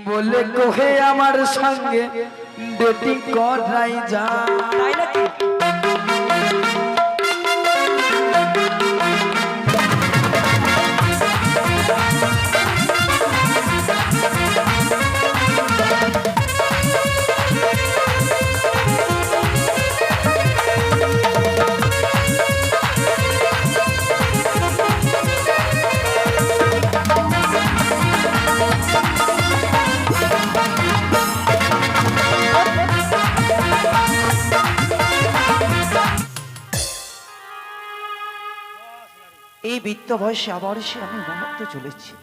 বলে কোহে আমার সঙ্গে ডেটিং করাই যা। তাই নাকি? এই বৃত্ত বয়সে আবার সে আমি মহাত্ম চলেছি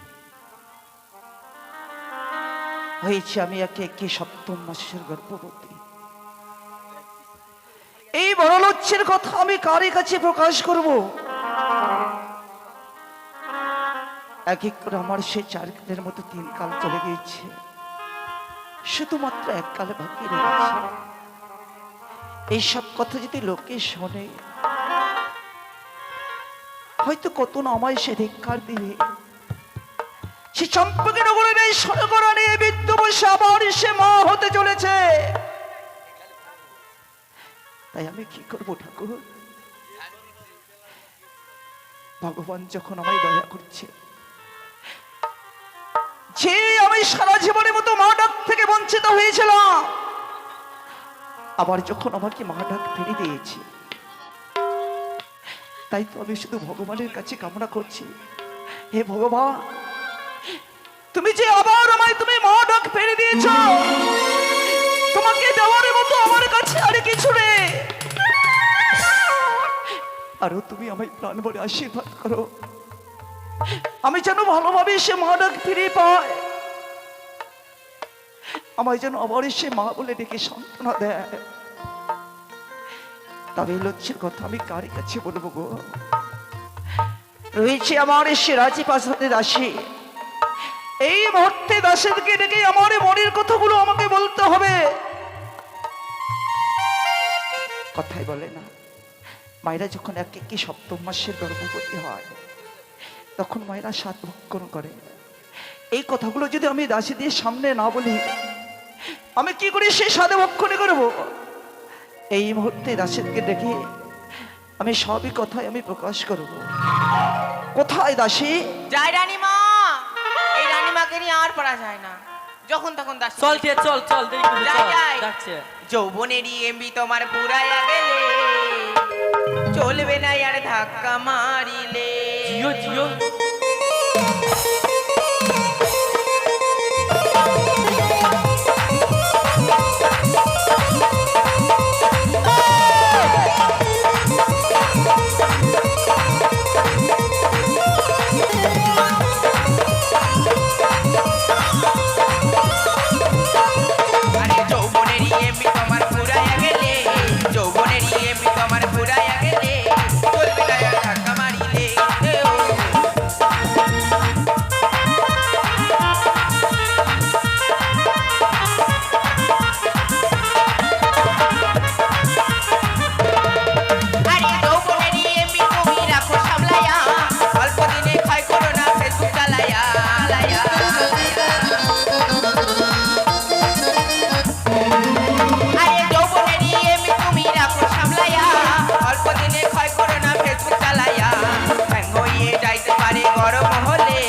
হয়েছে। আমি একে একে ৭ম মাসের গর্ভবতী। এই বড় লজ্জের কথা আমি কারে কাছে প্রকাশ করব? এক এক করে আমার সে 4 কালের মতো 3 কাল চলে গিয়েছে, শুধুমাত্র 1 কালে বাকি রয়েছে। এইসব কথা যদি লোকে শোনে হয়তো কত না আমায় সে ধিক্কার দিবে। সে চম্পকে নগরের এই সরগরণে বৃদ্ধ বয়সে আবার সে মা হতে চলেছে। তাই আমি কি করবো ঠাকুর? ভগবান যখন আমায় দয়া করছে, যে আমি সারা জীবনের মতো মা ডাক থেকে বঞ্চিত হয়েছিলাম, আবার যখন আমাকে মা ডাক ফিরে দিয়েছে, তাই তো আমি শুধু ভগবানের কাছে কামনা করছি, হে ভগবান, তুমি যে আবার আমায় তুমি মা ডাক ফিরে দিয়েছ, তোমাকে দেওয়ার মতো আমার কাছে আর কিছু নেই। আরো তুমি আমায় প্রাণ ভরে আশীর্বাদ করো, আমি যেন ভালোভাবে সে মা ডাক ফিরে পাই, আমায় যেন আবার সে মা বলে ডেকে সান্ত্বনা দেয়। তবে লক্ষ্যের কথা আমি কারি কাছে বলবো গো? রয়েছে আমার সে রাজি প্রাসাদে দাসী, এই মুহূর্তে দাসীকে ডেকে আমার মনের কথাগুলো আমাকে বলতে হবে। কথাই বলে না, মায়েরা যখন এক একে ৭ম মাসের গর্ভবতী হয় তখন মায়েরা 7 ভক্ষণ করে। এই কথাগুলো যদি আমি দাসীদের সামনে না বলি, আমি কি করে সেই 7 ভক্ষণে করবো? এই মুহূর্তে দাসীকে দেখে আমি সবই কথাই আমি প্রকাশ করব। কোথায় দাসী? যাই রানীমা, এই রানীমাকে নিয়ে আর পড়া যায় না, যখন তখন দাস। চল কে চল চল, দেরি করে যাই, চল যাই। ডাকছে। যৌবনেরই এমবি তোমার পুরাইয়া গেলে, চলবে না আর ধাক্কা মারিলে। জিও জিও। আরে যৌবনেরই এমবি তোমার পুরাইয়া গেলে, যৌবনেরই এমবি তোমার পুরাইয়া গেলে, চলবে না আর ধাক্কা মারিলে। আরে যৌবনেরই এমবি তুমি রাখো সামলাইয়া, অল্প দিনে ক্ষয় করো না ফেসবুক চালাইয়া। আরে যৌবনেরই এমবি তুমি রাখো সামলাইয়া, অল্প দিনে ক্ষয় করো না ফেসবুক চালাইয়া। হ্যাং হয়ে যাইতে পারে গরম হলে,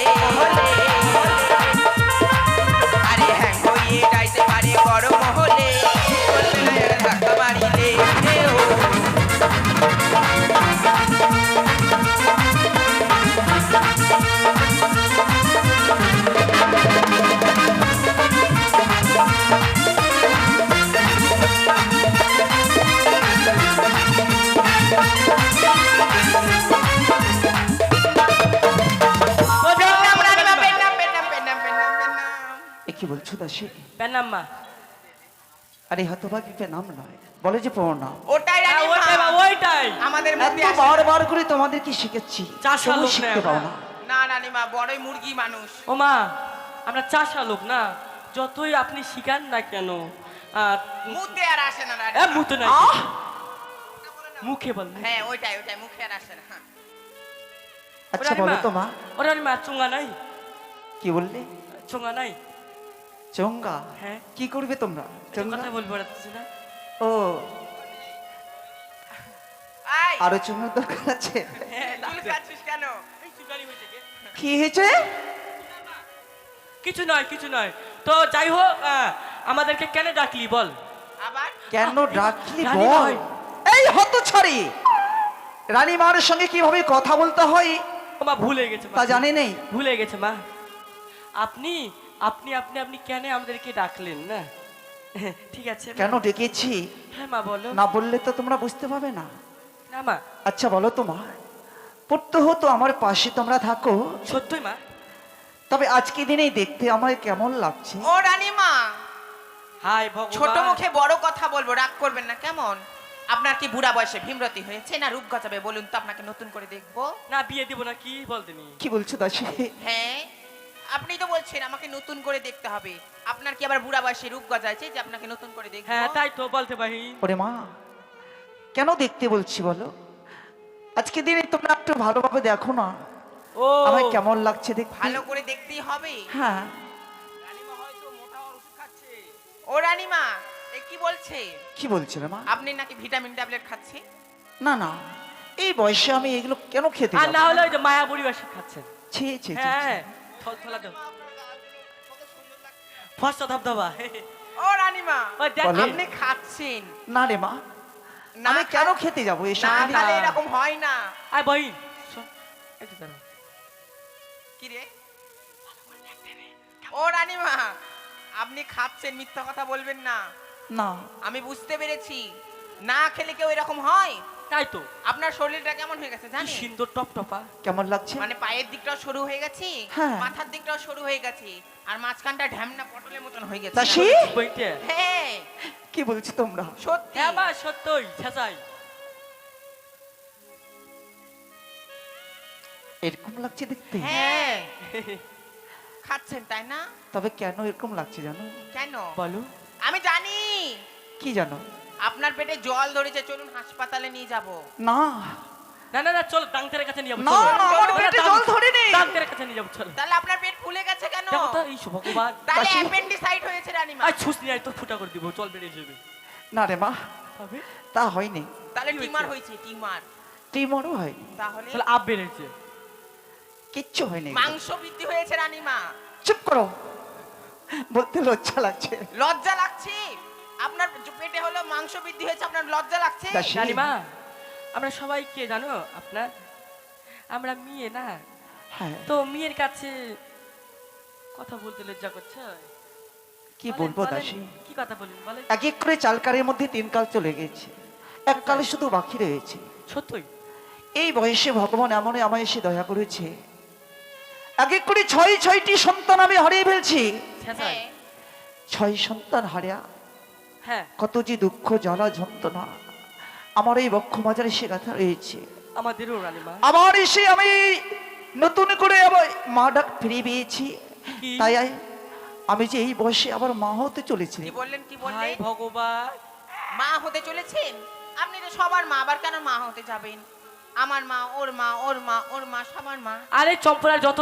আরে হ্যাং হয়ে যাইতে পারে গরম হলে, চলবে না আর ধাক্কা মারিলে। পেন্নাম রানীমা, পেন্নাম, পেন্নাম, পেন্নাম, পেন্নাম, পেন্নাম। এ কি বলছো দাসী? পেনাম্মা। আরে হতভাগীকে নাম নয়, বলে যে প্রণাম। ওটাই হ্যাঁ, রানীমা, ওইটাই বাবা, ওইটাই। আমাদের মধ্যে এত আসে না। বারবার করে তোমাদের কি শিখেছি, চাষা তবু লোক শিখতে না পাও আমরা। না। না রানীমা, বড়ই মুরগি মানুষ। ও মা, আমরা চাষা লোক না, যতই আপনি শিখান না কেন মুখে আর আসে না এ রানীমা। মুতো না, আহ! মুখে বল। হ্যাঁ ওইটাই ওইটাই, মুখে আর আসে না। হ্যাঁ। আচ্ছা বলো তো মা, ওরা মা চুঙ্গা নাই, কি বললে? চুঙ্গা নাই। চঙ্গা হ্যাঁ। কি করবে তোমরা একটা চঙ্গা কথা বলবো রাখতেছি না। ও আই আরো চঙ্গার দরকার আছে হ্যাঁ, চুল লাগছে। কাটছিস কেন? এই চুলকানি হয়েছে কে? কি হয়েছে কিছু নয় কিছু নয়। তো যাই হোক, আমাদেরকে কেন ডাকলি বল? আবার কেন ডাকলি রানী বল ভাই। এই হতছাড়ি রানীমার সঙ্গে কিভাবে কথা বলতে হয় ও মা ভুলে গেছে মা। তা জানে নেই ভুলে গেছে মা। আপনি আপনি আপনি আপনি কেন আমাদেরকে ডাকলেন না? ঠিক আছে মা। কেন ডেকেছি হ্যাঁ মা বলো। না বললে তো তোমরা বুঝতে পারবে না না মা, আচ্ছা বলো তোমার প্রত্যহ তো আমার পাশে তোমরা থাকো সত্যই মা। তবে আজকে দিনেই দেখতে আমার কেমন লাগছে ও রানীমা, হাই ভগবান। ছোট মুখে বড় কথা বলবো, রাগ করবেন না কেমন? আপনার কি বুড়া বয়সে ভীমরতি হয়েছে না রূপ গজাবে বলুন তো, আপনাকে নতুন করে দেখবো? না বিয়ে দিব না কি বলতেনি? কি বলছো দাসী হ্যাঁ, আপনি তো বলছেন আমাকে নতুন করে দেখতে হবে। আপনার কি আবার বুড়া বয়সে রূপ গজাইছে যে আপনাকে নতুন করে দেখবো? হ্যাঁ তাই তো বলতে পারি। ওরে মা কেন দেখতে বলছি বলো আজকে দিনে তোমরা একটু ভালোভাবে দেখো না ও আমার কেমন লাগছে দেখতে ভালো করে দেখতেই হবে। হ্যাঁ ও রানীমা, এ কি বলছে? কি বলছো রে মা আপনি নাকি ভিটামিন ট্যাবলেট খাচ্ছে? না না এই বয়সে আমি এগুলো কেন খেতে আর যাবো? না হলে ওই যে মায়া পরিবেশ খাচ্ছেন। ছি ছি ছি, হ্যাঁ ছি। থলা দাও। ফসা ধবধবা। ও রানীমা, ওই দেখ বলো। আপনি খাচ্ছেন না রে মা না, আমি কেন খেতে যাবো এসব না জিনিস? তাহলে এরকম হয় না। আয় বই। একটু দাঁড়াও। কি রে? ও রানীমা, আপনি খাচ্ছেন, মিথ্যা কথা বলবেন না। না আমি বুঝতে পেরেছি, না খেলে কেউ এরকম হয়। তাই তো আপনার শরীরটা কেমন হয়ে গেছে কি জানেন? সুন্দর টপ টপা। কেমন লাগছে মানে পায়ের দিকটাও সরু হয়ে গেছে, হ্যাঁ। মাথার দিকটাও সরু হয়ে গেছে, আর মাঝখানটা ঢ্যামনা পটলের মতন হয়ে গেছে। দাসী বইতে। হ্যাঁ কি বলছো তোমরা সত্যি। হ্যাঁ মা সত্যই ছেঁচাই। এরকম লাগছে দেখতে হ্যাঁ খাচ্ছেন তাই না? তবে কেন এরকম লাগছে জানো কেন? বলো। আমি জানি কি জানো আপনার পেটে জল ধরেছে, চলুন হাসপাতালে নিয়ে যাব। না না না না চল ডাক্তারের কাছে নিয়ে যাবো। না, চলো। আমার চলো, পেটে ডাক- জল ধরেনি। ডাক্তারের কাছে নিয়ে যাবো চলো। তাহলে আপনার পেট ফুলে গেছে কেন? দেখো তো এই ভগবান। তাহলে দাসী। অ্যাপেন্ডিসাইট হয়েছে রানীমা। আয় ছুস নিয়ে আয় তো ফুটা করে দিব, চল বেরিয়ে যাবে। না রে মা তবে তা হয়নি তাহলে কি টিমার হয়েছে? হয়েছে, টিমার। টিমরও হয়নি তাহলে তাহলে আপ বেড়েছে। কিচ্ছু হয়নি মাংস বৃদ্ধি হয়েছে রানীমা। চুপ করো বলতে লজ্জা লাগছে লজ্জা লাগছে? আপনার পেটে হলো মাংস বৃদ্ধি হয়েছে, আপনার লজ্জা লাগছে? দাসী। রানীমা আমরা সবাই কে জানো আপনার? আমরা মেয়ে না, হ্যাঁ তো মেয়ের কাছে কথা বলতে লজ্জা করছে। কি বলেন, বলবো বলেন, দাসী কি কথা বলেন বলেন। এক এক করে চালকারের মধ্যে 3 কাল চলে গেছে এক কালে শুধু বাকি রয়েছে সত্যই এই বয়সে ভগবান এমন আমায় এসে দয়া করেছে এক এক করে 6টি সন্তান আমি হারিয়ে ফেলছি ছেঁচাই। হ্যাঁ। 6 সন্তান হারিয়া হ্যাঁ কত যে দুঃখ জ্বালা যন্ত্রণা আমার এই বক্ষ মাজারে সে গাথা রয়েছে আমাদেরও রানীমা। আবার এসে আমি নতুন করে আবার মা ডাক ফিরে পেয়েছি কি? তাই আমি যে এই বয়সে আবার মা হতে চলেছি কি বললেন, কি হায় বললেন? ভগবান। মা হতে চলেছেন? আপনি তো সবার মা, আবার কেন মা হতে যাবেন? আমার মা, ওর মা, ওর মা, ওর মা, সবার মা। আরে চম্পলার যত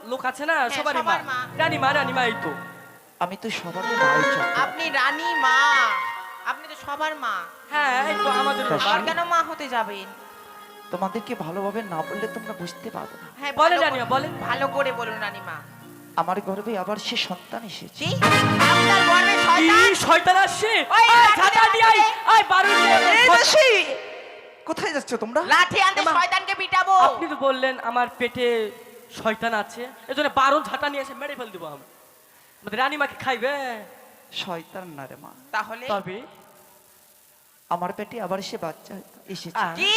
লোক আছে না সবারই মা। সবার মা। রানীমা রানীমা এই তো। আমি তো সবার মা হয়েছি। আপনি রানী মা, আপনি তো সবার মা, হ্যাঁ এই তো আমাদেরও মা। আবার কেন মা হতে যাবেন? তোমাদেরকে ভালোভাবে না বললে তোমরা বুঝতে পারবে না হ্যাঁ বলেন ভালো রানীমা, করে- বলেন। ভালো করে বলুন রানীমা। আমার গর্ভে আবার সে সন্তান এসেছে জি, আপনার গর্ভে কি শয়তান? শয়তান আসছে? ওই আয় লাঠি ছাতা দিয়ে দিয়ে আয়, আয় বারুদ দিয়ে আয়। এই দাসী, কোথায় যাচ্ছ তোমরা লাঠি আনতে মা- শয়তানকে পিটাবো। আপনি তো বললেন আমার পেটে শয়তান আছে, এজন্য 12 ঝাঁটা নিয়ে এসে মেরে ফেল দিব আমি। আমাদের রানীমাকে খাইবে। শয়তান না রে মা তবে তবে আমার পেটে আবার সে বাচ্চা এসেছে কি?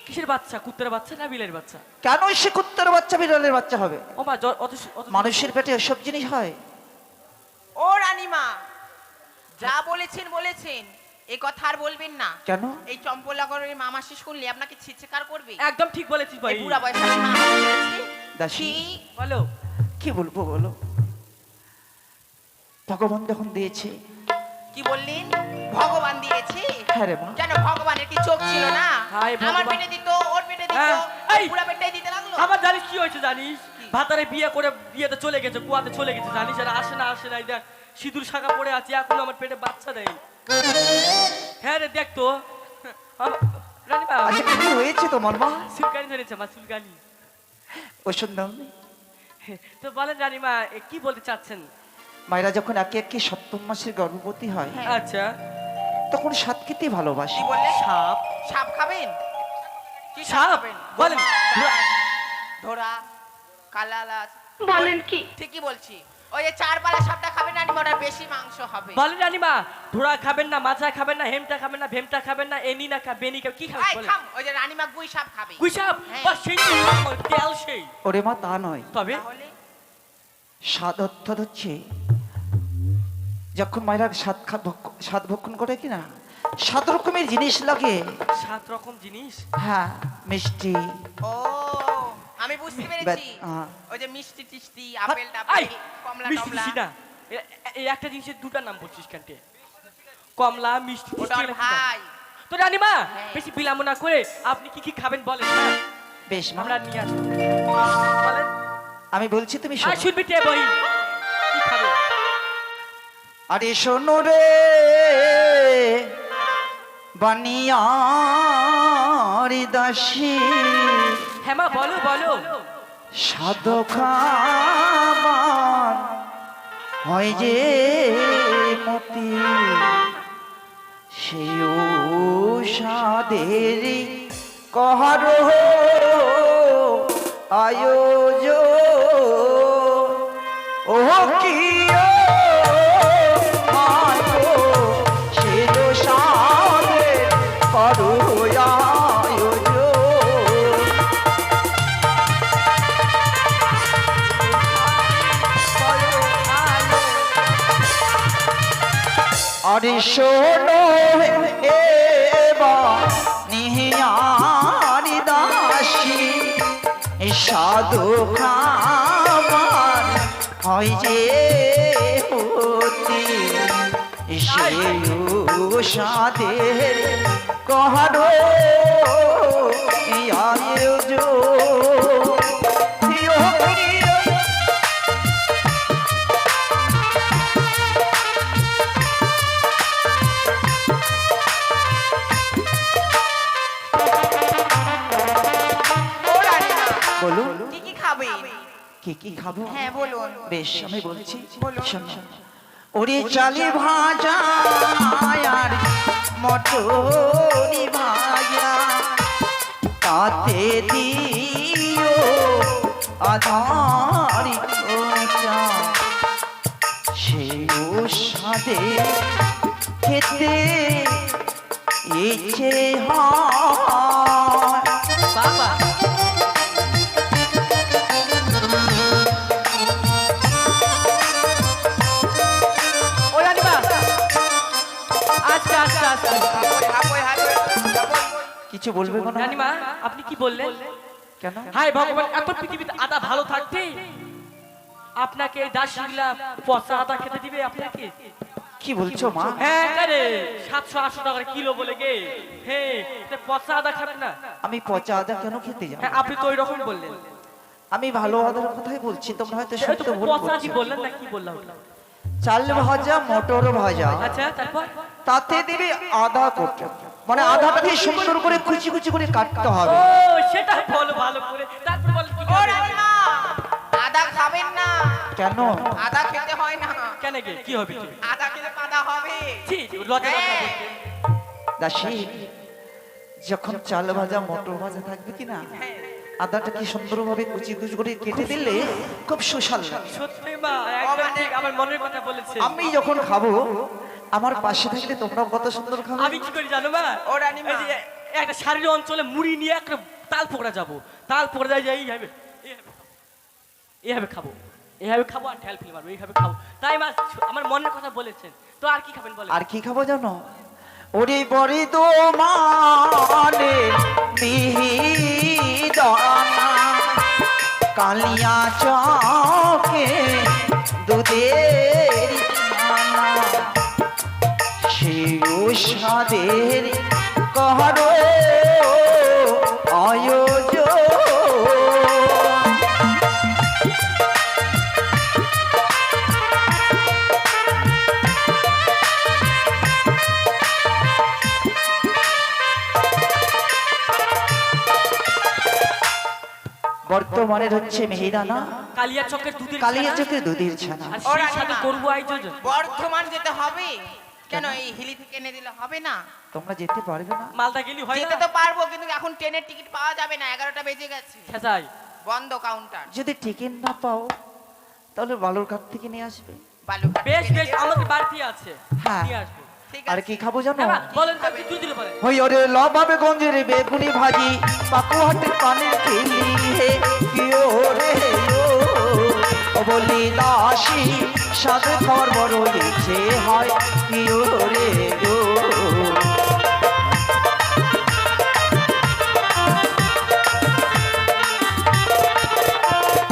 কিসের বাচ্চা? কুত্তার বাচ্চা না বিলের বাচ্চা? কেন সে কুত্তার বাচ্চা বিড়ালের বাচ্চা হবে ও মা অত মানুষের পেটে এসব জিনিস হয় ও রানীমা, যা বলেছেন বলেছেন, এই কথা আর বলবেন না। কেন এই চম্পলাগরের মামাসি শুনলে আপনাকে ছিচকার করবে। একদম ঠিক বলেছিস ভাই। এই বুড়া বয়সে আমি মা হতে চলেছি। দাসী কি? বলো। কি বলবো বলো ভগবান যখন দিয়েছে কি বললেন? ভগবান দিয়েছে? হ্যাঁ রে মা কেন ভগবানের কি চোখ ছিল না? হায় ভগবান। আমার পেটে দিত, ওর পেটে দিত, হ্যাঁ, ওই এই। বুড়া পেটটাই দিতে লাগলো। আবার জানিস কি হয়েছে জানিস? ভাতারে বিয়ে করে বিয়েতে চলে গেছে, কুয়াতে চলে গেছে জানিস, আর আসে না এই দেখ সিঁদুর শাখা পড়ে আছে, এখন আমার পেটে বাচ্চা দেয়। হ্যাঁ রে দেখ তো রানীমা, আচ্ছা কি হয়েছে তোমার মা? চুলকানি ধরেছে মা, চুলকানি। ওষুধ দাও। তো বলেন রানীমা, কি বলতে চাচ্ছেন? মায়েরা যখন একে একে সপ্তম মাসের গর্ভবতী হয় আচ্ছা, তখন সাত খেতে ভালোবাসে। কি বললে? সাপ। সাপ খাবেন? কি সাপ? খাবেন? বলেন। ধরা, কালালাচ। বলেন কি? ঠিকই বলছি। ওই যে চারপালা সাপটা খাবেন রানীমা, ওটার বেশি মাংস হবে। বলেন রানীমা, ধোড়া খাবেন না, মাছা খাবেন না, হেমটা খাবেন না, ভেমটা খাবেন না, এনি না বেনি কি খাবেন এই বলেন? খাম, ওই যে রানীমা গুই সাপ খাবে। গুই সাপ? হ্যাঁ। বাস সেই তেল সেই। ওরে মা তা নয়, তবে তাহলে স্বাদ অর্থাৎ হচ্ছে যখন মায়েরা স্বাদ ভক্ষণ করে কিনা 7 রকমের জিনিস লাগে। 7 রকম জিনিস? হ্যাঁ, মিষ্টি, ও আমি বুঝতে পেরেছি। হ্যাঁ। ওই যে মিষ্টি টিষ্টি, আপেল আই, টাপেল, কমলা মিষ্টি টমলা। মিষ্টি না, এই একটা জিনিসের দুটো নাম বলছিস কেনটে? কমলা, মিষ্টি ওটা টিষ্টি ওর এরকম নাম। ভাই। তো রানীমা, হ্যাঁ। বেশি বিলম্ব না করে আপনি কি কি খাবেন বলেন না? বেশ মা, আমরা নিয়ে আসবো। বলেন। আমি বলছি তুমি আর শোনো। শুনবি তে বই কি খাবে? আরে শোনো রে বানিয়ারি দাসী, হ্যাঁ মা, বলো বলো। সাধকামান হয় যে মতি, সেই সাদের কহার আয়োজন। ও কি করো আয়োজন। আরে শোনো এবার নিহারি দাসী, সাধু খাবার হয় যে পতি, সেই সাদের কহারো আয়োজন। ও রানীমা, বলুন কি কি খাবেন? কি কি খাবো? হ্যাঁ বলুন। বেশ আমি বলছি, বলুন। শোনো। ওরে চালি ভাজা আর মটরি ভাজা, তাতে দিও আধারি খোঁচা, সেই সাদে খেতে ইচ্ছে হয়। বাবা, ও রানীমা, আচ্ছা আচ্ছা আচ্ছা। হাপই হাপই হাপই। কিছু বলবে না? রানীমা, আপনি কি বললেন? কেন? হায় ভগবান, এত পৃথিবীতে আদা ভালো থাকতে আপনাকে এই দাসীগুলা পচা আদা খেতে দিবে আপনাকে? কি বলছো মা? হ্যাঁ রে, 700-800 টাকা কিলো বলে গে। হ্যাঁ, এটা পচা আদা খাবেন না? আমি পচা আদা কেন খেতে যাব? হ্যাঁ, আপনি তো ওই রকম বললেন। আমি ভালো আদার কথাই বলছি, তোমরা হয়তো এই তো শুনতে ভুল পচা কি করছো। বললেন না কি বললাম? চাল ভাজা, মটর ভাজা, আচ্ছা, তারপর? তাতে দিবে আদা কোটা, মানে আদাটাকে সুন্দর করে কুচি কুচি করে কাটতে ও হবে। সেটা বলো ভালো করে, তারপর বল কি ও খাবে? রানীমা, আদা খাবেন না। কেন? আদা খেতে হয় না। কেন গে, কি হবে কি? আদা খেলে কাদা হবে। ছি, লজ্জা হ্যাঁ। লাগছে বলতে। দাসী, যখন চাল ভাজা মটর ভাজা থাকবে কিনা, হ্যাঁ। আদাটাকে সুন্দরভাবে কুচি কুচি করে কেটে দিলে খুব সুস্বাদু লাগে। সত্যি মা, একদম ঠিক আমার মনের কথা বলেছে। আমি যখন খাবো, আমার পাশে থাকলে তোমরাও কত সুন্দর খাবে। আমি কি করি জানো মা? ও রানীমা। এই যে একটা শারীরিক অঞ্চলে মুড়ি নিয়ে একটা তাল পোকরা যাবো, তাল পোকরা যাই এইভাবে খাবো, এইভাবে খাবো আর ঠেল ফেলে মারবো, এইভাবে খাবো। তাই মা আমার মনের কথা বলেছেন। তো আর কি খাবেন বলেন? আর কি খাবো জানো? ওরে বড়ি তো মানে মিহিদানা, কালিয়া চকে দুধের ছানা, সেই সাদের কহারো আয়োজন। বর্ধমানের হচ্ছে মেহিরানা, কালিয়া চকের দুধের কালিয়া ছানা, চোখের দুধের ছানা। আর ও সেই রানীমা। সাথে করবো আয়োজন। বর্ধমান যেতে হবে কেন? এই হিলি থেকে এনে দিলে হবে না? তোমরা যেতে পারবে না? মালদা গেলি হয় যেতে না? তো পারবো, কিন্তু এখন ট্রেনের টিকিট পাওয়া যাবে না, 11টা বেজে গেছে, খেসাই বন্ধ কাউন্টার। যদি টিকিট না পাও তাহলে বালুরঘাট থেকে নিয়ে আসবে। বালুঘাট বেশ থেকে বেশ নিয়ে আমাদের বাড়তি আছে, হ্যাঁ। নিয়ে আসবো। ঠিক আর আছে। কি খাবো জানো? হ্যাঁ, বলেন তো তুই দিলে বলেন। ওই ওরে লবাবে গঞ্জের বেগুনি ভাজি, পাকুহাটের পানের খেলি হে কি ওরে ও বলি দাসী, সাথে খাওয়ার বড় ইচ্ছে হয় কি ওরে ও।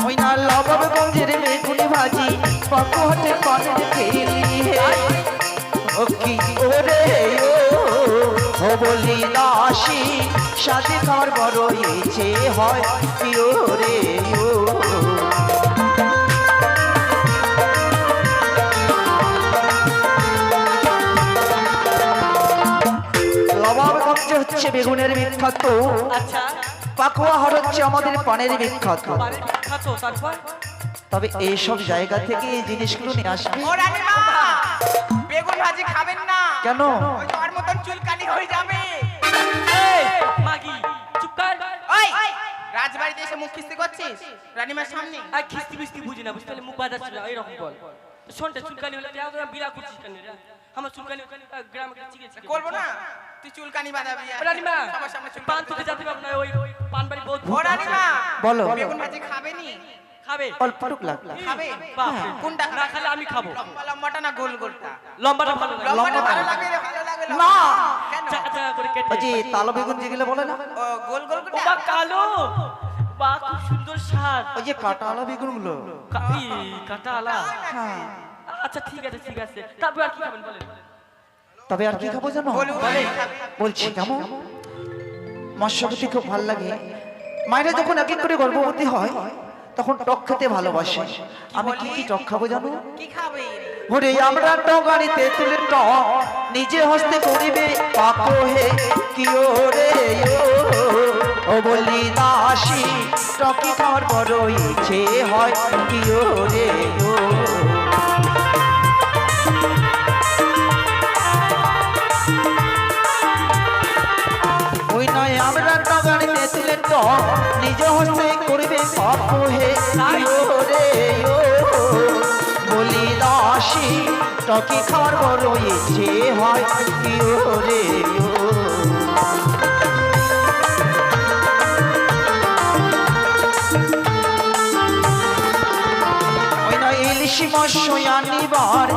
ওই না লবাবে গঞ্জের বেগুনি ভাজি, পাকুহাটের পানের খেলি হে ও কি ওরে ও বলি দাসী, সাথে খাওয়ার বড় ইচ্ছে হয় কি ওরে ও। লবাবগঞ্জে হচ্ছে বেগুনের বিখ্যাত, আচ্ছা পাকুয়া হাট হচ্ছে আমাদের পানের বিখ্যাত। বাড়ির বিখ্যাত, তারপর তবে এইসব জায়গা থেকে এই জিনিসগুলো নিয়ে আসবে। ও রানীমা, বেগুন ভাজি খাবেন না? কেন? ওই তোমার মতন চুলকানি হয়ে যাবে। এই, মাগি চুপ কর। ওই রাজবাড়িতে এসে মুখ খিস্তি করছিস রানীমার সামনে? আর খিস্তি বিস্তি বুঝি না, বুঝতে পারলে মুখ বাজাচ্ছি না, এইরকম বল। শোনটা চুলকানি হলে তুই বিলা করছিস কেন রে? আমার চুলকানি গ্রামে চিকিৎসা করবো না? তুই চুলকানি বাঁধাবি আর রানীমা সবার সামনে চুলকানি পান তোকে যেতে পারবো না, ওই পান বাড়ি বহুত ও রানীমা, বলো। বেগুন ভাজি খাবে নি? খাবে অল্পটুক লাগবে। খাবে? বাপ রে, কোনটা? না খেলে আমি খাবো। লম্বা লম্বাটা না গোল গোলটা? লম্বাটা ভালো লাগে। লম্বাটা লম্বা ভালো ভালো। লাগে রে, ভালো লাগে না। কেন? চাকা চাকা করে কেটে। ওই যে তালো বেগুন যেগুলো বলে না, ও গোল গোল ও কোনটা? বা কালো, বা খুব সুন্দর স্বাদ। ওই যে কাটা আলা বেগুনগুলো। কাটা আলা। হ্যাঁ। আচ্ছা ঠিক আছে ঠিক আছে, তারপর আর কি খাবেন বলেন। তবে আর কি খাবো জানো? বলুন। বলছি কেমন মৎস্যবতী খুব ভালো লাগে। মায়েরা যখন এক এক করে গর্ভবতী হয় তখন টক খেতে ভালোবাসে। আমি কি কি টক খাবো জানো? কি খাবে? ওরে আমরা টগাড়িতে তুলে টক নিজে হস্তে করিবে পাকো হে কি ওরে ও বলি দাসী, টকি খাওয়ার বড় ইচ্ছে হয় কি ওরে ও। ওই নয় আমরা টগাড়িতে তুলে টক নিজে হস্তে করিবে পাকো হে কি ওরে ও বলি দাসী, টকি খাওয়ার বড় ইচ্ছে হয় কি ওরে ও। ওই নয় ইলিশি মৎস্য আনিবার,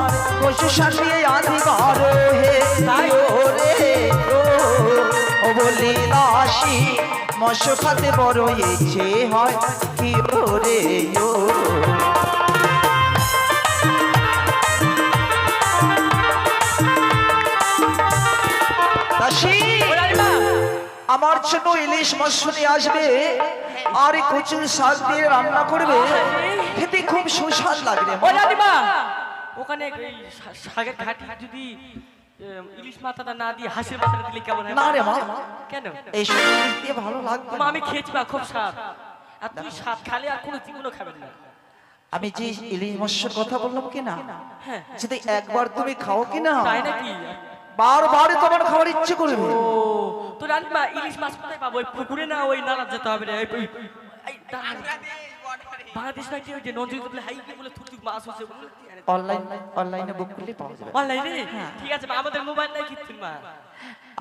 পশু সারিয়ে আনিবার হে তাই ওরে ও বলি দাসী, মৎস্য খাতে বড় ইচ্ছে হয় কি ওরে ও। দাসী, ও রানীমা, আমার জন্য ইলিশ মৎস্য নিয়ে আসবে আর এই কচুর শাক দিয়ে রান্না করবে, খেতে খুব সুস্বাদ লাগবে। ও রানীমা, ওখানে এই শাকের ঘাটি যদি ইলিশ মাথাটা না দিয়ে হাঁসের মাথাটা দিলে কেমন হয়? না রে মা, কেন? এই সব জিনিস দিয়ে ভালো লাগবে মা না। আমি খেয়েছি বা খুব স্বাদ, আর তুই স্বাদ খালে আর কোনো জীবনও খাবেন না। আমি যে ইলিশ মৎস্যের কথা বললাম কি না, হ্যাঁ যদি একবার তুমি খাও কি না, তাই নাকি? বারবার তোমার খাওয়ার ইচ্ছে করবে। ও তো রানীমা ইলিশ মাছ কোথায় পাবো? ওই পুকুরে না ওই নালা যেতে হবে রে? এই দাঁড়ান। বাংলাদেশ নাকি ওই যে নদী বলে হাই বলে থুতুক মাছ হচ্ছে অনলাইনে বুক করলে পাওয়া যাবে। অনলাইনে? ঠিক আছে মা, আমাদের মোবাইল নাই কিচ্ছু মা।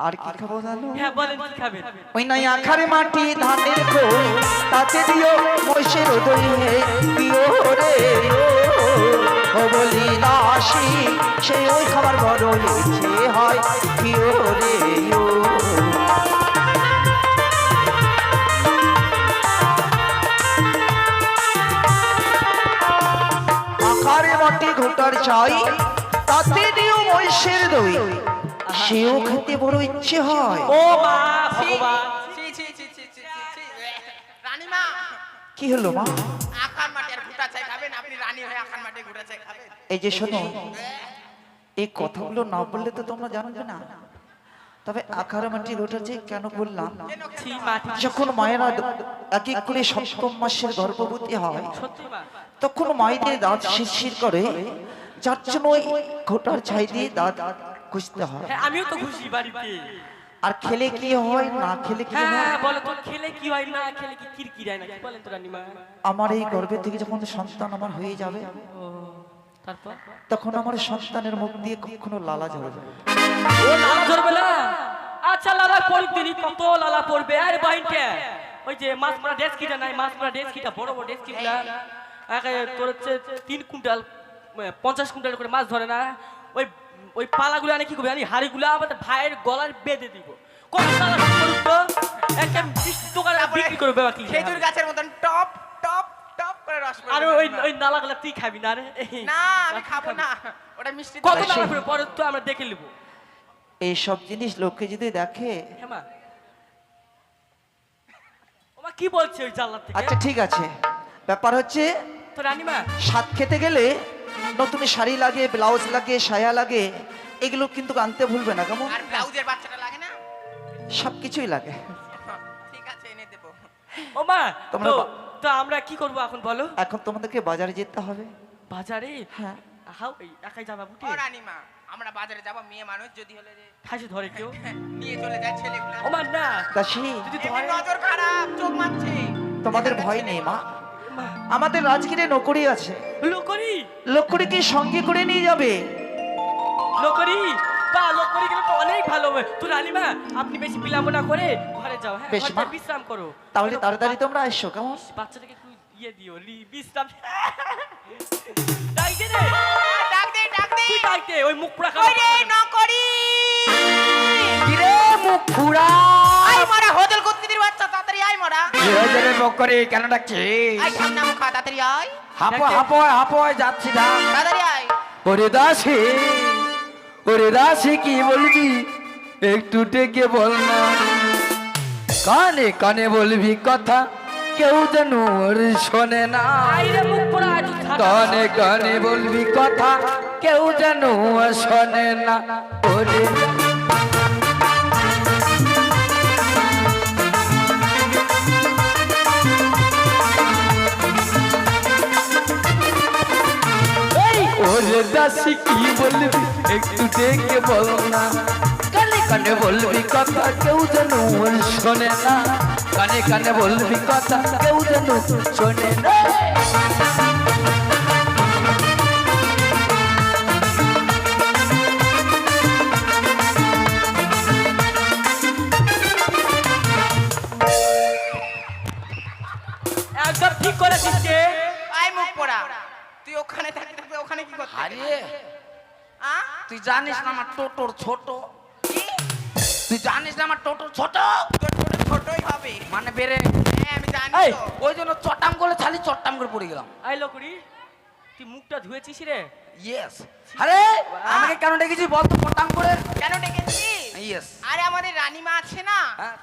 আর কি খাবো জানো? হ্যাঁ বলেন কি খাবেন? ওই নাই আখারে মাটি ধানের খোল, তাতে দিও মহিষের দই হে কি ওরে ও বলি দাসী, সেই ওই খাবার বড় ইচ্ছে হয় কি ওরে ও। আখারে মাটি ঘোটার চাই, তাতে দিও মহিষের দই, সেও খেতে বড় ইচ্ছে হয়। ও মা ভগবান, ছি ছি ছি ছি ছি ছি। রানীমা, কি হলো মা? আখান মাটি আর ঘুটা চাই খাবেন? আপনি রানী হয়ে আখান মাটি ঘুটা চাই খাবেন? এই যে শোনো, এই কথাগুলো না বললে তো তোমরা জানবে না। তবে আকার মাটি ওটা যে কেন বললাম, ছি মাটি যখন মায়েরা এক এক করে সপ্তম মাসের গর্ভবতী হয় সত্যি মা তখন মায়েদের দাঁত শিরশির করে, যার জন্য ওই ঘোটার ছাই দিয়ে দাঁত ঘষতে হয়। হ্যাঁ আমিও তো খুশি বাড়িতে। আর খেলে কি হয় না খেলে কি হ্যাঁ হয়, হ্যাঁ বলো তো খেলে কি হয় না খেলে কি কিরকিরায় না কি বলেন তো রানীমা? আমার এই গর্ভে থেকে যখন সন্তান আমার হয়ে যাবে ও তারপর তখন আমার সন্তানের মুখ দিয়ে কখনো লালা ঝরবে। ও লালা ধরবে না? আচ্ছা লালা পড়বে নি, কত লালা পড়বে? আরে বাইনকে ওই যে মাছ মারা ডেস্ক কিটা নাই, মাছ মারা ডেস্ক কিটা বড় বড় ডেস্ক কিটা একে তোর হচ্ছে 3 কুইন্টাল 50 কুইন্টাল করে মাছ ধরে না, ওই ওই পালাগুলো আনে কি করবে জানি, হাড়িগুলো আমাদের ভাইয়ের গলার বেঁধে দিব। কত লালা করুক তো একটা দোকানে বিক্রি করবে বাকি। খেজুর গাছের মতন টপ টপ টপ করে রস আর পড়বে। ওই ওই নালাগুলা তুই খাবি না রে? না আমি খাবো না, ওটা মিষ্টি কত দিলে- নালা করে পরে তো আমরা দেখে নেব। এইসব জিনিস লোকে যদি দেখে, হ্যাঁ মা ওমা কি বলছে ওই জানলা থেকে? আচ্ছা ঠিক আছে, ব্যাপার হচ্ছে তো রানীমা স্বাদ খেতে গেলে নতুন শাড়ি লাগে, ব্লাউজ লাগে, সায়া লাগে, এগুলো কিন্তু আনতে ভুলবে না কেমন? আর ব্লাউজের বাচ্চাটা লাগে না? সবকিছুই লাগে। ঠিক আছে এনে দেবো। ও মা তোমরা তো বা- তো আমরা কি করব এখন বলো? এখন তোমাদেরকে বাজারে যেতে হবে। বাজারে? হ্যাঁ, হাও এই একাই যাবা বুটি? ও রানীমা, আমরা বাজারে যাবো, মেয়ে মানুষ যদি হলে যে হাসি ধরে কেউ? নিয়ে চলে যায় ছেলেগুলা। ও মা না দাসী যদি এমনি ধরে নজর খারাপ, চোখ মারছে। তোমাদের ভয় নেই মা, মা আমাদের রাজগিরে নকরি আছে, লোকরি লোকরিকে সঙ্গে করে নিয়ে যাবে। লোকরি বা লোকরি গেলে তো অনেক ভালো হবে। তো রানীমা আপনি বেশি বিলম্ব না করে ঘরে যাও, হ্যাঁ বেশ, ঘরে মা। যাও, বিশ্রাম করো। তাহলে তাড়াতাড়ি তোমরা এসো কেমন? বাচ্চাটাকে একটু ইয়ে দিও বিশ্রাম। ডাকতে রে ডাক দে ডাক দে। তুই ডাকতে ওই মুখ পুরা ওই রে নকরি। কিরে মুখ ফুরা আই মরা হোটেল কুত্তির বাচ্চা, তাড়াতাড়ি আয় মরা। রে মুখ করে কেন ডাকছিস? আই ঠান্ডা মুখা, তাড়াতাড়ি আয়। হাপো যাচ্ছি না। তাড়াতাড়ি আয়। ওরে দাসী, ওরে দাসী কি বলবি একটু ডেকে বল না, কানে কানে বলবি কথা কেউ যেন ওর শোনে না, আইরে মুখ পুরা আজ কানে কানে বলবি কথা কেউ যেন ওর শোনে না। ওরে এই ওরে দাসী কি বলবি একটু ডেকে বল না, কানে কানে বলবি কথা কেউ যেন ওর শোনে না, কানে কানে বলবি কথা কেউ যেন শোনে না। একদম ঠিক করেছিস কে? আয় মুখ পোড়া, তুই ওখানে থাকতে থাকতে ওখানে কি করছিস? আরে আ? তুই জানিস না আমার টোটোর ছোট, কি? তুই জানিস না আমার টোটোর ছোট তোর ছোট ছোটই হবে। মানে বেড়ে, হ্যাঁ আমি জানি এই, তো। ওই জন্য চটাম করে ছালি চট্টাম করে পড়ে গেলাম। আই লোকরি তুই মুখটা ধুয়েছিস রে? ইয়েস। আরে আমাকে কেন ডেকেছিস বল তো পটাম করে? কেন ডেকেছি? ইয়েস। আরে আমাদের রানীমা আছে না? হ্যাঁ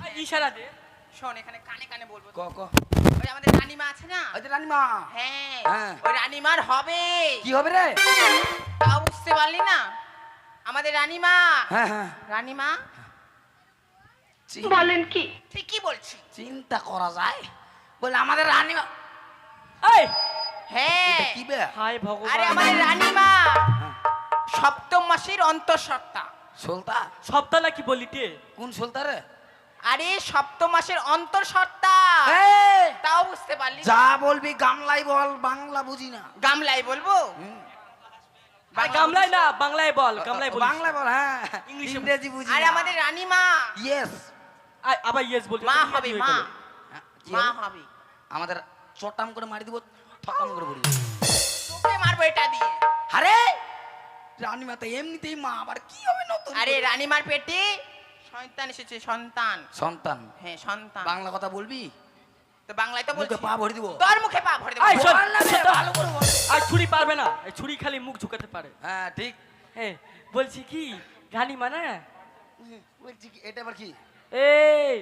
আই, ইশারা দে। শোন এখানে কানে কানে বলবো। ক ক ওই আমাদের রানীমা আছে না? ওই যে রানীমা। হ্যাঁ হ্যাঁ। ওই রানীমার হবে। কি হবে রে? তাও বুঝতে পারলি না? আমাদের রানীমা। হ্যাঁ হ্যাঁ রানীমা বলেন কি? তুই কি বলছিস? চিন্তা করা যায় বলে আমাদের রানীমা। এই হ্যাঁ কি বে? হাই আরে ভগবান, আমাদের রানীমা সপ্তম মাসের অন্তঃসত্ত্বা। সুলতা? সপ্তাহ না কি বলি তে? কোন সুলতা রে? আরে সপ্তম মাসের অন্তঃসত্ত্বা। এই, তাও বুঝতে পারলি না? যা বলবি গামলাই বল, বাংলা বুঝি না। গামলাই বলবো? আই, গামলায় না বাংলায় বল, গামলায় বল। বাংলা বল, হ্যাঁ ইংলিশে ইংরেজি বুঝি আরে না। আমাদের রানীমা ইয়েস। আই আবার ইয়েস বলতে মা হবে মা। মা হবে। আমাদের চটাম করে মারি দিব, ঠকাম করে পড়ি। তোকে মারবো এটা দিয়ে। আরে রানীমা তো এমনিতেই মা, আবার কি হবে নতুন? আরে রানীমার পেটে সন্তান এসেছে, সন্তান। সন্তান। হ্যাঁ সন্তান। বাংলা কথা বলবি? তো বাংলায় তো বলছি। মুখে পা ভরে দিব। তোর মুখে পা ভরে দেবো। আই শোন, বল না রে, শোন তো। ভালো করে বল। আর ছুরি পারবে না, এই ছুরি খালি মুখ ঝুঁকাতে পারে। হ্যাঁ ঠিক। হ্যাঁ বলছি কি রানীমা না, বলছি কি, এটা আবার কি? এই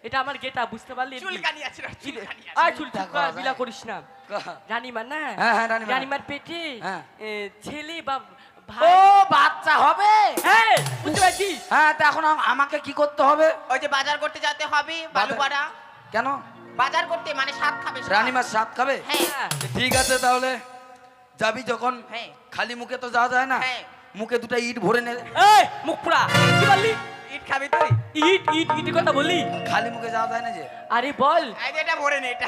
এটা আমার গেটা বুঝতে পারলি? চুলকানি আছে, চুলকানি আছে। আর চুল চিন্তা করা যায়। বিলা করিস না। রানীমা না, হ্যাঁ, হ্যাঁ, রানীমা। রানীমার পেটে হ্যাঁ। ছেলে বা ও ভাই। বাদ বাচ্চা হবে? হ্যাঁ বুঝতে পারছিস? হ্যাঁ, তা এখন আমাকে কি করতে হবে? ওই যে বাজার করতে যেতে হবে বালুপাড়া কেন? বাজার করতে মানে সাত খাবে সাত। রানীমা সাত খাবে? হ্যাঁ ঠিক আছে, তাহলে যাবি যখন হ্যাঁ খালি মুখে তো যাওয়া যায় না, হ্যাঁ মুখে দুটো ইট ভরে নে। এই মুখ পুরা কি বললি? ইট খাবি তুই? ইট ইট ইট কথা বললি? খালি মুখে যাওয়া যায় না যে। আরে বল। এই যে এটা ভরে নে এটা।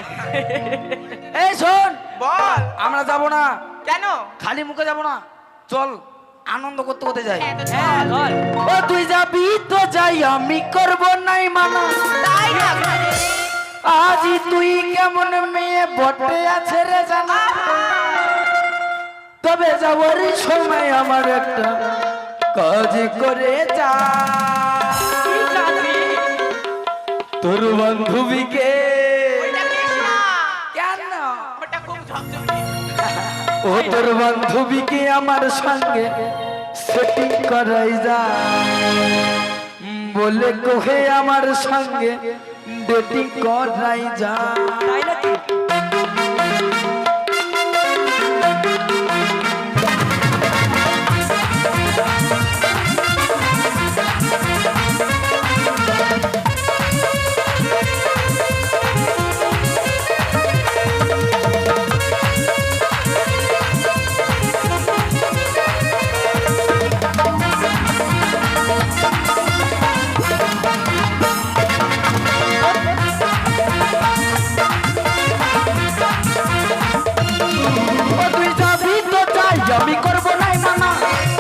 এই শোন, বল। আমরা যাব না, কেন? খালি মুখে যাব না, চল আনন্দ করতে করতে যাই। হ্যাঁ তো হ্যাঁ চল। বল। ও তুই যাবি তো যাই, আমি করব নাই মানা। তাই না খাবে? আজি তুই কেমন মেয়ে বটে আছে রে জানা, তবে যাওয়ার সময় আমার একটা কাজ করে যা। কি কাজে? তোর বান্ধবীকে ওইটা করিস না। কেন? ওটা খুব ঝকঝকে। ও তোর বান্ধবীকে আমার সঙ্গে সেটিং করাই যা, বলে কোহে আমার সঙ্গে ডেটিং করাই যা। তাই নাকি? ও তুই যাবি তো যাই, আমি করব নাই মানা।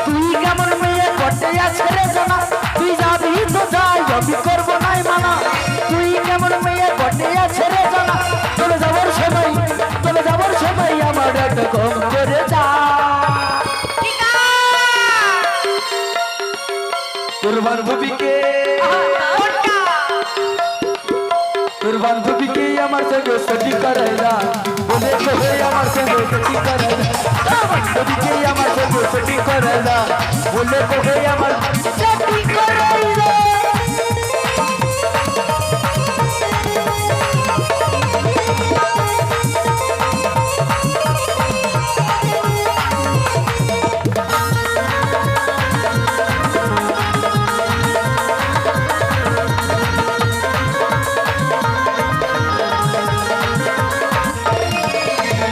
তুই কেমন মেয়ে বটে আছে রে জানা, তুই যাবি তো যাই, আমি করব নাই মানা। তুই কেমন মেয়ে বটে আছে রে জানা, চলে যাবার সময়, চলে যাবার সময় আমার একটা কম করে যা। তোর বান্ধবীকে, তোর বান্ধবীকে আমার সঙ্গে সেটিং করাই না, বলে কোহে আমার সঙ্গে সেটিং করাই না। তোর বান্ধবীকে আমার সঙ্গে সেটিং করাই না, বলে কোহে আমার সেটিং করাই না।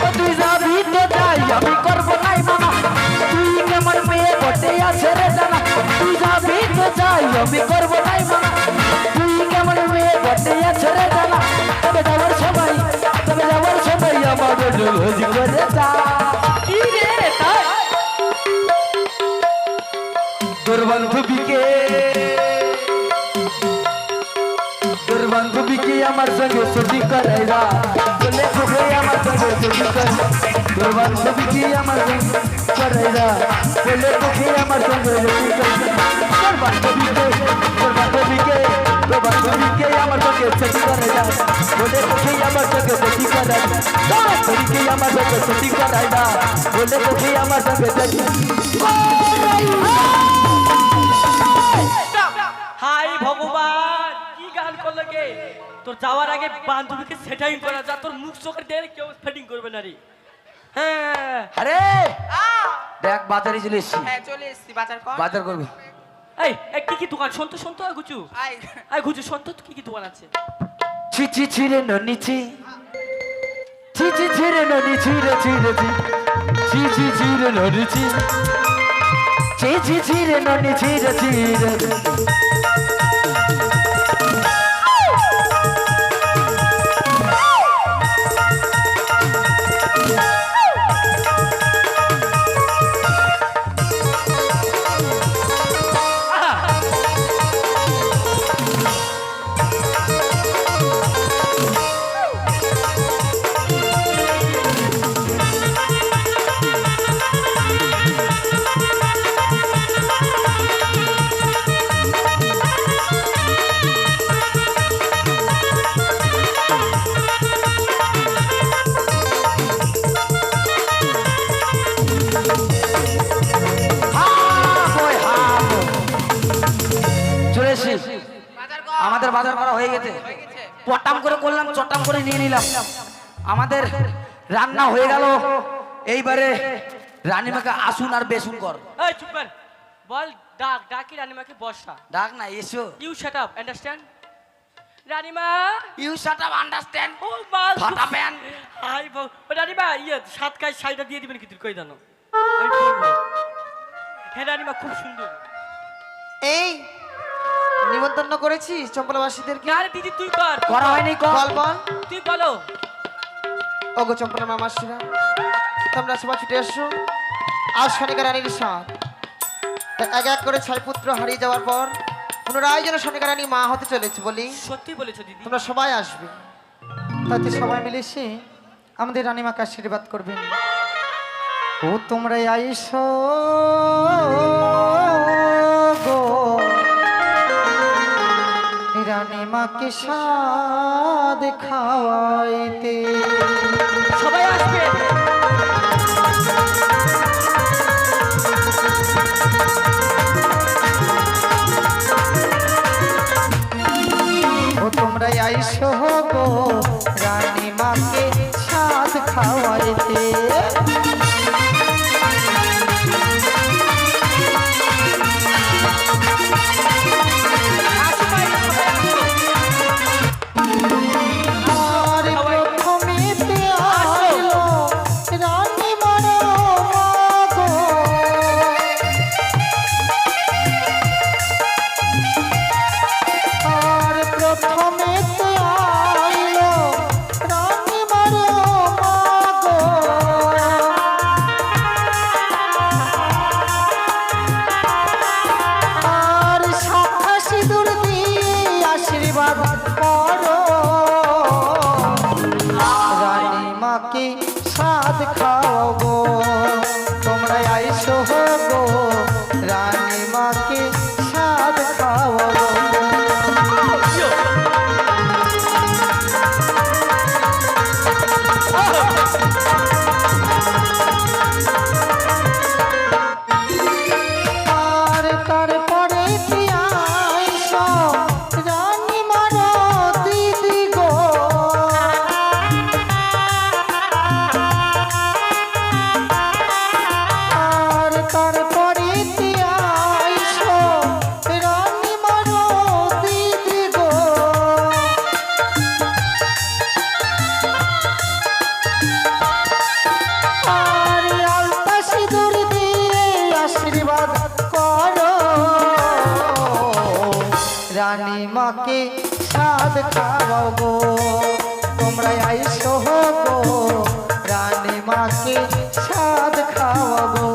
ও তুই যাবি তো যাই, আমি করব নাই মানা। তুই কেমন মেয়ে বটে আছে রে জানা, তুই যাবি তো যাই, আমি করব নাই মানা। তুই কেমন মেয়ে বটে আছে রে জানা, তবে যাওয়ার সময়, তবে যাওয়ার সময় আমার রোজ করে যা। কি রে তাই? তোর বান্ধবীকে, তোর বান্ধবীকে আমার সঙ্গে সেটিং করাই না, বলে কোহে আমার সঙ্গে সেটিং করাই না। তোর বান্ধবীকে আমার সঙ্গে করাই না, বলে কোহে আমার সঙ্গে সেটিং করাই না। তোর বান্ধবীকে, তোর বান্ধবীকে, তোর বান্ধবীকে আমার সঙ্গে সেটিং করাই না, বলে কোহে আমার সঙ্গে সেটিং করাই না। তোর বান্ধবীকে আমার সঙ্গে সেটিং করাই না, বলে কোহে আমার সঙ্গে সেটিং করাই না। হাই ভগবান, কি গান করলো কে? তোর যাওয়ার আগে বান্ধবীকে সেটাই করা যা, তোর মুখ চোখের দিয়ে কেউ সেটিং করবে না রে। হ্যাঁ আরে আ, দেখ, বাজারে চলে এসছি, হ্যাঁ চলে এসেছি বাজার কর। বাজার করবো। এই এই কি কি দোকান? শোন তো গুচু, আয়। আই গুচু শোন তো কি কি দোকান আছে? ছি ছি ছিরে ননিছি, ছি ছি ছিরে ননি ছিরে ছিরে ছি, ছি ছি ছিরে ননিছি, ছি ছি ছিরে ননি ছিরে ছিরে। চলে এসছি, বাজার কর। আমাদের বাজার করা হয়ে গেছে। হয়ে গেছে। পটাম করে করলাম, চটাম করে নিয়ে নিলাম। আমাদের রান্না হয়ে গেল। এইবারে রানীমাকে আসুন আর বেসুন কর। এই চুপ কর, বল ডাক ডাকি রানীমাকে বসা। ডাক না এসো। You shut up, understand? রানীমা, ইউ শাট আপ, আন্ডারস্ট্যান্ড। ও মা ফাটা প্যান। হাই বউ, রানীমা ইয়ে সাত কাজ শাড়িটা দিয়ে দিবেন কি তুই কই জানো? আমি পরবো। হ্যাঁ রানীমা খুব সুন্দর। এই নিমন্ত্রণ করেছিস চম্পলাবাসীদেরকে? না রে দিদি তুই কর। করা হয়নি, কর। বল বল। তুই বলো। ওগো চম্পলা মামাসিরা, তোমরা সবাই ছুটে এসো। আজ সনিকা রানীর সাথ এক এক করে 6 পুত্র হারিয়ে যাওয়ার পর পুনরায় যেন সনিকা রানী মা হতে চলেছে বলি। সত্যি বলেছো দিদি। তোমরা সবাই আসবে। তাতে সবাই মিলে এসে আমাদের রানীমাকে আশীর্বাদ করবেন। ও তোমরা আইসো গো রানীমাকে স্বাদ খাওয়াইতে। সবাই আসবে। ও তোমরা আইসো গো রানীমাকে স্বাদ খাওয়াইতে। আসো বাইরে সবাই আসো। আর প্রথমেতে আইলো রানীমার মা গো। আর প্রথমেতে আইলো রানীমার মা গো। আর শাখা সিঁদুর দিয়ে আশীর্বাদ করো রানীমাকে স্বাদ খাওয়াবো। তোমরা আইসো গো রানীমাকে স্বাদ খাওয়াবো। আর তারপরে তুই আইসো রানীমার দিদি গো। আর তারপরে তুই আইসো রানীমার দিদি গো। আর আলতা সিঁদুর দিয়ে আশীর্বাদ করো রানীমাকে স্বাদ খাওয়াবো। তোমরা আইসো গো রানীমাকে স্বাদ খাওয়াবো।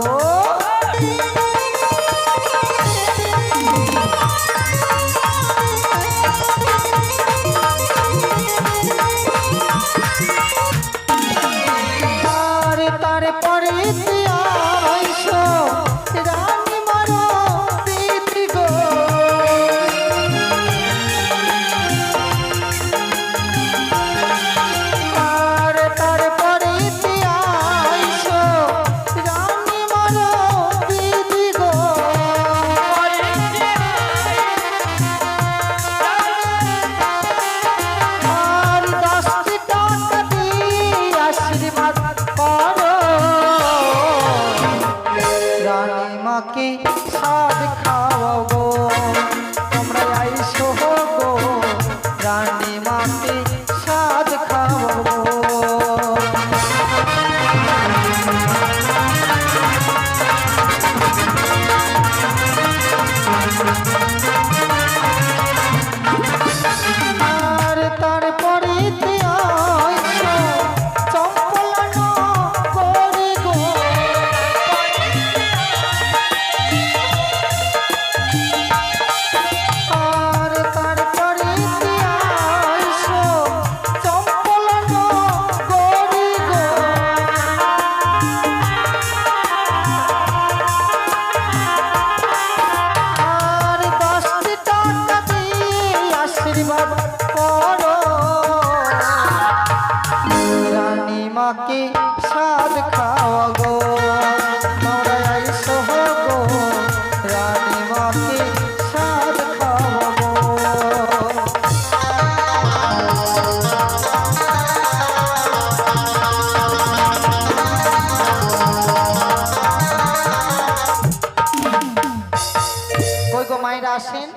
আর তারপরে তুই আইসো রানীমার দিদি গো। আর তারপরে তুই আইসো রানীমার দিদি গো। আর 10টি টাকা দিয়ে আশীর্বাদ করো রানীমাকে স্বাদ খাওয়াবো। তোমরা আইসো গো রানীমাকে স্বাদ খাওয়াবো। আর তারপরে তুই আইসো চম্পলানো করে গো। আর তার আসেন।